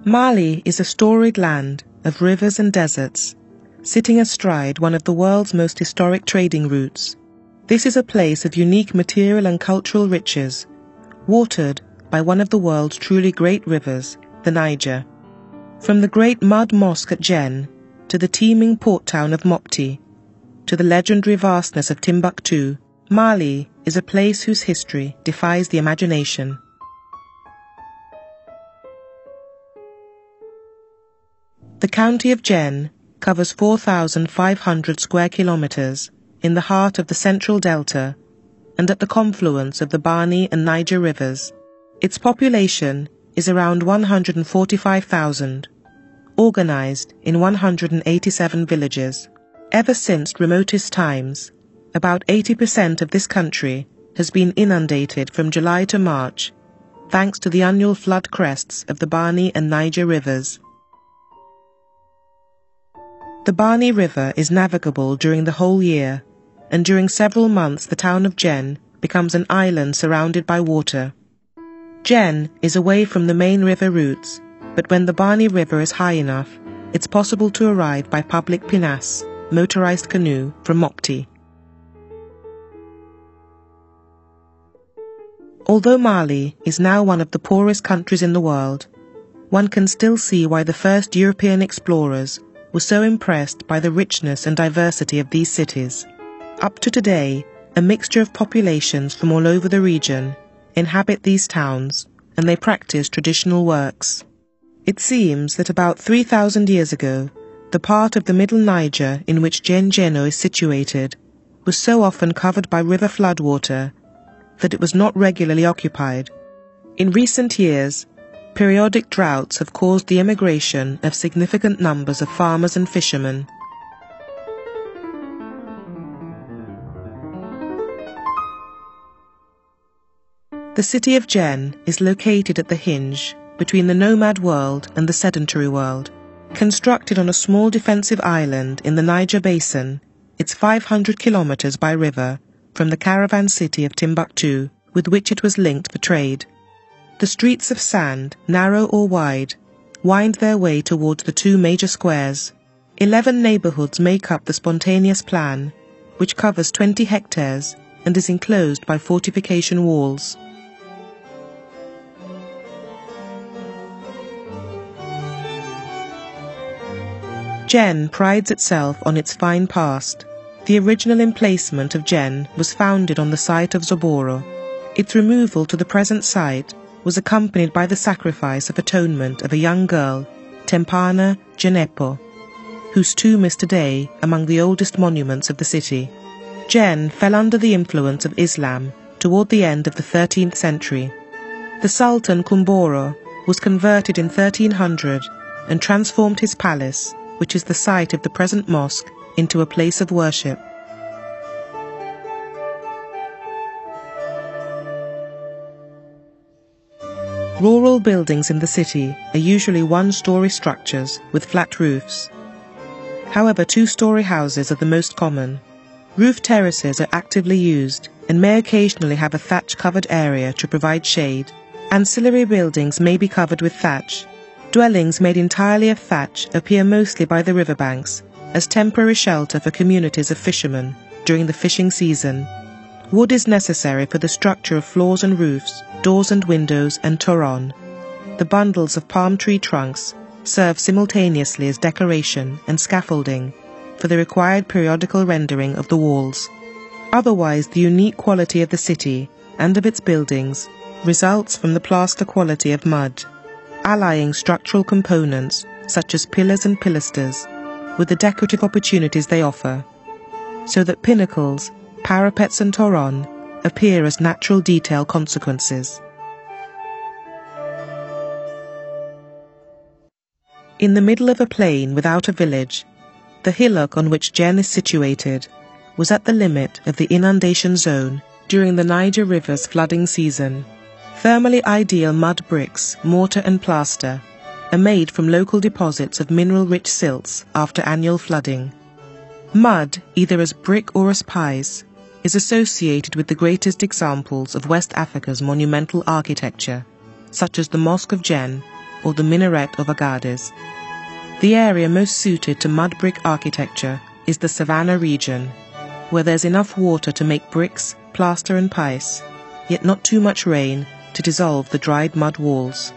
Mali is a storied land of rivers and deserts, sitting astride one of the world's most historic trading routes. This is a place of unique material and cultural riches, watered by one of the world's truly great rivers, the Niger. From the great mud mosque at Djenné, to the teeming port town of Mopti, to the legendary vastness of Timbuktu, Mali is a place whose history defies the imagination. The county of Djenné covers 4,500 square kilometers in the heart of the central delta and at the confluence of the Bani and Niger rivers. Its population is around 145,000, organized in 187 villages. Ever since remotest times, about 80% of this country has been inundated from July to March, thanks to the annual flood crests of the Bani and Niger rivers. The Bani River is navigable during the whole year, and during several months the town of Djenné becomes an island surrounded by water. Djenné is away from the main river routes, but when the Bani River is high enough, it's possible to arrive by public pinnace, motorized canoe, from Mopti. Although Mali is now one of the poorest countries in the world, one can still see why the first European explorers were so impressed by the richness and diversity of these cities. Up to today, a mixture of populations from all over the region inhabit these towns, and they practice traditional works. It seems that about 3,000 years ago, the part of the middle Niger in which Djenné is situated was so often covered by river floodwater that it was not regularly occupied. In recent years, periodic droughts have caused the emigration of significant numbers of farmers and fishermen. The city of Djenné is located at the hinge between the nomad world and the sedentary world. Constructed on a small defensive island in the Niger Basin, it's 500 kilometers by river from the caravan city of Timbuktu, with which it was linked for trade. The streets of sand, narrow or wide, wind their way towards the two major squares. 11 neighborhoods make up the spontaneous plan, which covers 20 hectares and is enclosed by fortification walls. Djenné prides itself on its fine past. The original emplacement of Djenné was founded on the site of Zoboro. Its removal to the present site was accompanied by the sacrifice of atonement of a young girl, Tempana Djenepo, whose tomb is today among the oldest monuments of the city. Djenné fell under the influence of Islam toward the end of the 13th century. The Sultan Kumboro was converted in 1300 and transformed his palace, which is the site of the present mosque, into a place of worship. Rural buildings in the city are usually one-story structures with flat roofs. However, two-story houses are the most common. Roof terraces are actively used and may occasionally have a thatch-covered area to provide shade. Ancillary buildings may be covered with thatch. Dwellings made entirely of thatch appear mostly by the riverbanks as temporary shelter for communities of fishermen during the fishing season. Wood is necessary for the structure of floors and roofs, doors and windows, and toron. The bundles of palm tree trunks serve simultaneously as decoration and scaffolding for the required periodical rendering of the walls. Otherwise, the unique quality of the city and of its buildings results from the plaster quality of mud, allying structural components such as pillars and pilasters with the decorative opportunities they offer, so that pinnacles, parapets and toron appear as natural detail consequences. In the middle of a plain without a village, the hillock on which Djenné is situated was at the limit of the inundation zone during the Niger River's flooding season. Thermally ideal mud bricks, mortar and plaster are made from local deposits of mineral-rich silts after annual flooding. Mud, either as brick or as pies, is associated with the greatest examples of West Africa's monumental architecture, such as the Mosque of Djenné or the minaret of Agadez. The area most suited to mud brick architecture is the Savannah region, where there's enough water to make bricks, plaster and pice, yet not too much rain to dissolve the dried mud walls.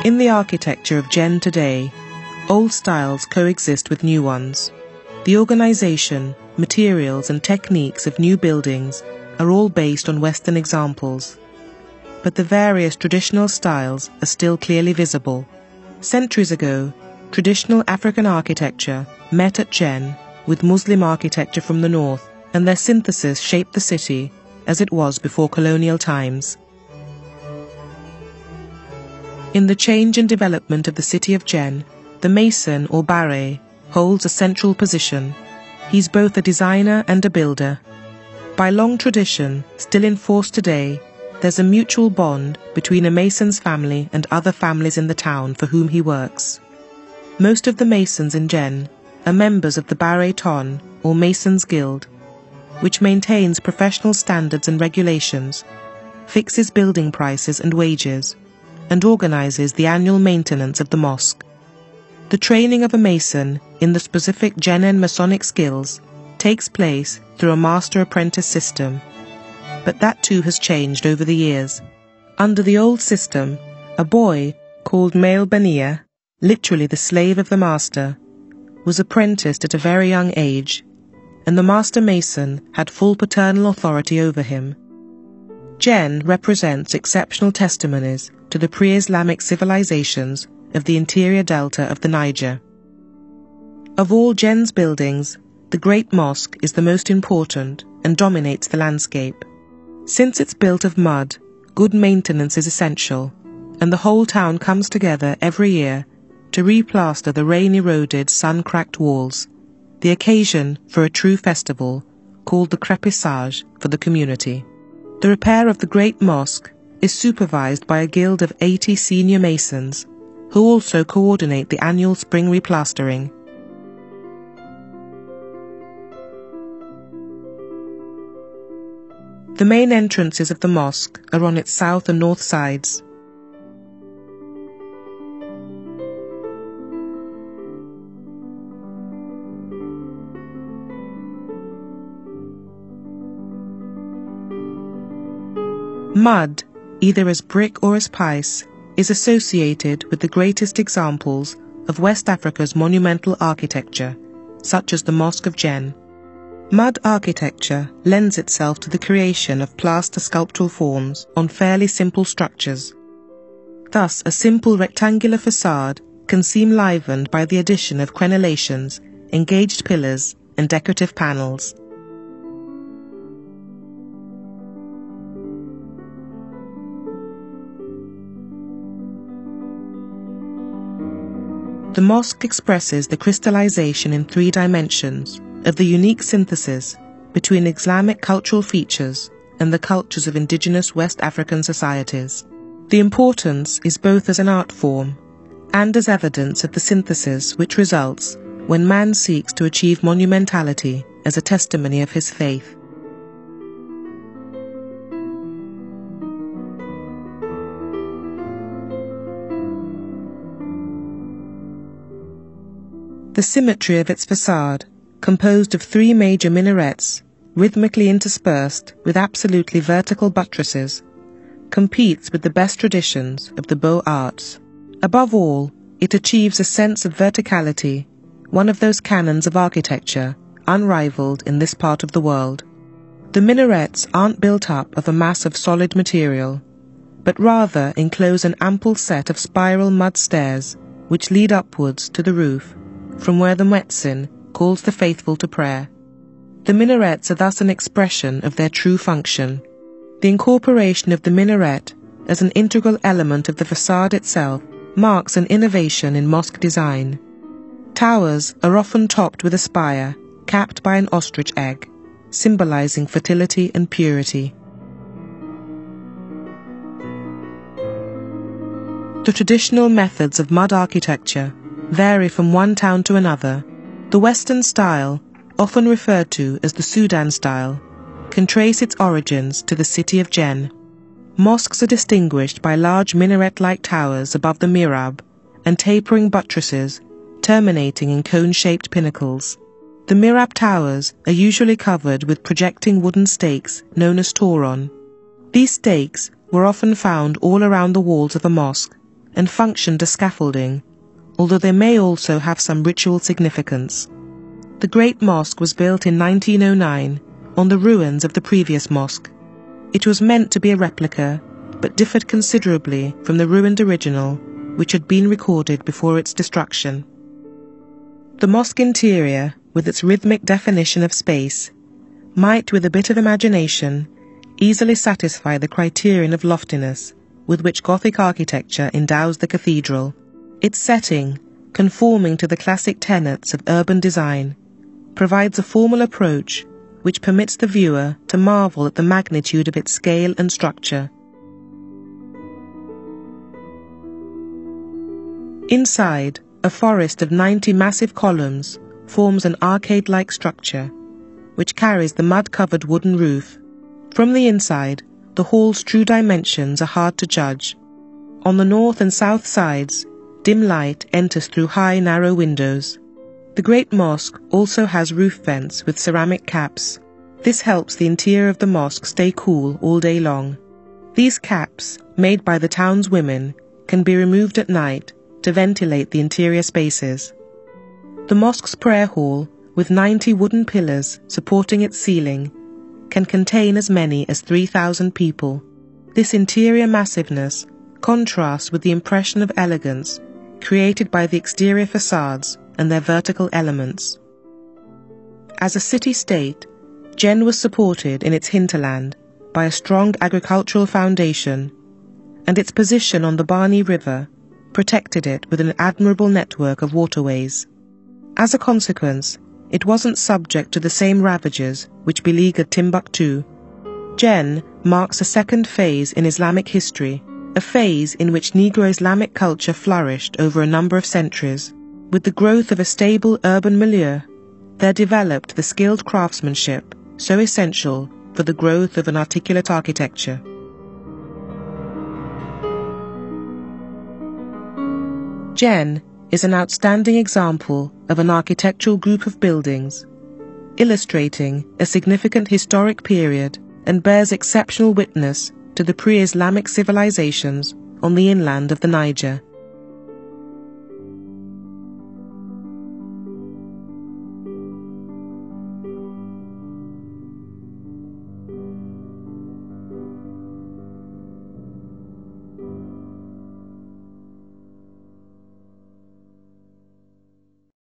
In the architecture of Jen today, old styles coexist with new ones. The organization, materials and techniques of new buildings are all based on Western examples, but the various traditional styles are still clearly visible. Centuries ago, traditional African architecture met at Jen with Muslim architecture from the north, and their synthesis shaped the city as it was before colonial times. In the change and development of the city of Jen, the mason or barret holds a central position. He's both a designer and a builder. By long tradition, still in force today, there's a mutual bond between a mason's family and other families in the town for whom he works. Most of the masons in Jen are members of the Barret Ton or Masons Guild, which maintains professional standards and regulations, fixes building prices and wages, and organizes the annual maintenance of the mosque. The training of a mason in the specific Jennen Masonic skills takes place through a master-apprentice system, but that too has changed over the years. Under the old system, a boy called Male Bania, literally the slave of the master, was apprenticed at a very young age, and the master mason had full paternal authority over him. Jen represents exceptional testimonies to the pre-Islamic civilizations of the interior delta of the Niger. Of all Jen's buildings, the Great Mosque is the most important and dominates the landscape. Since it's built of mud, good maintenance is essential, and the whole town comes together every year to replaster the rain-eroded, sun-cracked walls, the occasion for a true festival called the Crépissage for the community. The repair of the Great Mosque is supervised by a guild of 80 senior masons, who also coordinate the annual spring replastering. The main entrances of the mosque are on its south and north sides. Mud, either as brick or as pice, is associated with the greatest examples of West Africa's monumental architecture, such as the Mosque of Jen. Mud architecture lends itself to the creation of plaster sculptural forms on fairly simple structures. Thus, a simple rectangular facade can seem livened by the addition of crenellations, engaged pillars, and decorative panels. The mosque expresses the crystallization in 3 dimensions of the unique synthesis between Islamic cultural features and the cultures of indigenous West African societies. The importance is both as an art form and as evidence of the synthesis which results when man seeks to achieve monumentality as a testimony of his faith. The symmetry of its facade, composed of 3 major minarets, rhythmically interspersed with absolutely vertical buttresses, competes with the best traditions of the Beaux-Arts. Above all, it achieves a sense of verticality, one of those canons of architecture unrivaled in this part of the world. The minarets aren't built up of a mass of solid material, but rather enclose an ample set of spiral mud stairs which lead upwards to the roof, from where the muezzin calls the faithful to prayer. The minarets are thus an expression of their true function. The incorporation of the minaret as an integral element of the facade itself marks an innovation in mosque design. Towers are often topped with a spire, capped by an ostrich egg, symbolizing fertility and purity. The traditional methods of mud architecture vary from one town to another. The Western style, often referred to as the Sudan style, can trace its origins to the city of Jen. Mosques are distinguished by large minaret-like towers above the mihrab and tapering buttresses terminating in cone-shaped pinnacles. The mihrab towers are usually covered with projecting wooden stakes known as toron. These stakes were often found all around the walls of a mosque and functioned as scaffolding, although they may also have some ritual significance. The Great Mosque was built in 1909 on the ruins of the previous mosque. It was meant to be a replica, but differed considerably from the ruined original, which had been recorded before its destruction. The mosque interior, with its rhythmic definition of space, might, with a bit of imagination, easily satisfy the criterion of loftiness with which Gothic architecture endows the cathedral. Its setting, conforming to the classic tenets of urban design, provides a formal approach which permits the viewer to marvel at the magnitude of its scale and structure. Inside, a forest of 90 massive columns forms an arcade-like structure, which carries the mud-covered wooden roof. From the inside, the hall's true dimensions are hard to judge. On the north and south sides, dim light enters through high, narrow windows. The Great Mosque also has roof vents with ceramic caps. This helps the interior of the mosque stay cool all day long. These caps, made by the town's women, can be removed at night to ventilate the interior spaces. The mosque's prayer hall, with 90 wooden pillars supporting its ceiling, can contain as many as 3,000 people. This interior massiveness contrasts with the impression of elegance created by the exterior facades and their vertical elements. As a city-state, Jen was supported in its hinterland by a strong agricultural foundation, and its position on the Bani River protected it with an admirable network of waterways. As a consequence, it wasn't subject to the same ravages which beleaguered Timbuktu. Jen marks a second phase in Islamic history, a phase in which Negro Islamic culture flourished over a number of centuries. With the growth of a stable urban milieu, there developed the skilled craftsmanship so essential for the growth of an articulate architecture. Jen is an outstanding example of an architectural group of buildings, illustrating a significant historic period and bears exceptional witness to the pre-Islamic civilizations on the inland of the Niger.